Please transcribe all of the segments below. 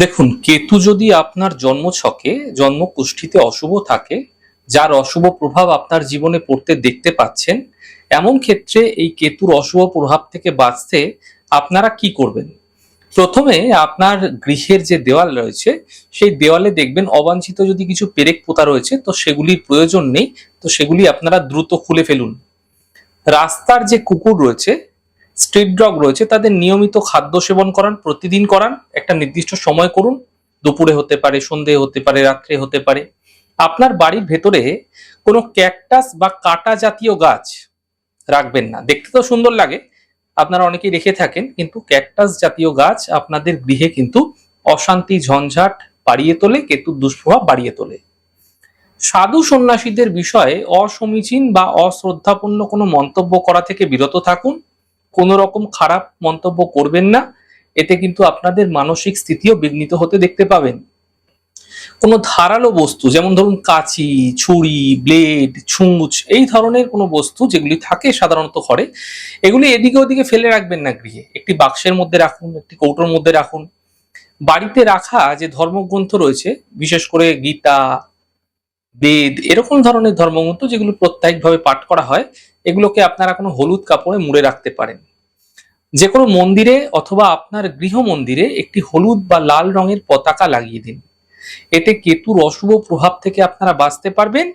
দেখুন, কেতু যদি আপনার জন্মছকে জন্মকুষ্ঠিতে অশুভ থাকে, যার অশুভ প্রভাব আপনার জীবনে পড়তে দেখতে পাচ্ছেন, এমন ক্ষেত্রে এই কেতুর অশুভ প্রভাব থেকে বাঁচতে আপনারা কি করবেন? প্রথমে আপনার গৃহের যে দেওয়াল রয়েছে, সেই দেওয়ালে দেখবেন অবাঞ্ছিত যদি কিছু পেরেক পোতা রয়েছে, তো সেগুলির প্রয়োজন নেই। তো সেগুলি আপনারা দ্রুত খুলে ফেলুন। রাস্তার যে কুকুর রয়েছে, স্ট্রিট ডগ রয়েছে, তাদের নিয়মিত খাদ্য সেবন করান, প্রতিদিন করান, একটা নির্দিষ্ট সময় করুন। দুপুরে হতে পারে, সন্ধে হতে পারে, রাত্রে হতে পারে। আপনার বাড়ির ভেতরে কোনো ক্যাকটাস বা কাটা জাতীয় গাছ রাখবেন না। দেখতে তো সুন্দর লাগে, আপনারা অনেকেই রেখে থাকেন, কিন্তু ক্যাকটাস জাতীয় গাছ আপনাদের গৃহে কিন্তু অশান্তি, ঝঞ্ঝাট বাড়িয়ে তোলে, কেতুর দুষ্প্রভাব বাড়িয়ে তোলে। সাধু সন্ন্যাসীদের বিষয়ে অসমীচীন বা অশ্রদ্ধাপূর্ণ কোনো মন্তব্য করা থেকে বিরত থাকুন। কোনো রকম খারাপ মন্তব্য করবেন না, এতে কিন্তু আপনাদের মানসিক স্থিতিও বিঘ্নিত হতে দেখতে পাবেন। কোনো ধারালো বস্তু, যেমন ধরুন কাঁচি, ছুরি, ব্লেড, ছুঁচ, এই ধরনের কোনো বস্তু যেগুলি থাকে সাধারণত ঘরে, এগুলি এদিকে ওদিকে ফেলে রাখবেন না গৃহে। একটি বাক্সের মধ্যে রাখুন, একটি কৌটোর মধ্যে রাখুন। বাড়িতে রাখা যে ধর্মগ্রন্থ রয়েছে, বিশেষ করে গীতা, বেদ, এরকম ধরনের ধর্মগ্রন্থ যেগুলো প্রত্যেকভাবে পাঠ করা হয়, এগুলোকে আপনারা কোনো হলুদ কাপড়ে মুড়ে রাখতে পারেন। যে কোনো মন্দিরে অথবা আপনার গৃহ মন্দিরে একটি হলুদ বা লাল রঙের পতাকা লাগিয়ে দিন। এতে কেতুর অশুভ প্রভাব থেকে আপনারা বাঁচতে পারবেন,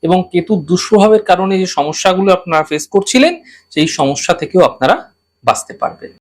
এবং কেতুর দুষ্প্রভাবের কারণে যে সমস্যাগুলো আপনারা ফেস করছিলেন, সেই সমস্যা থেকেও আপনারা বাঁচতে পারবেন।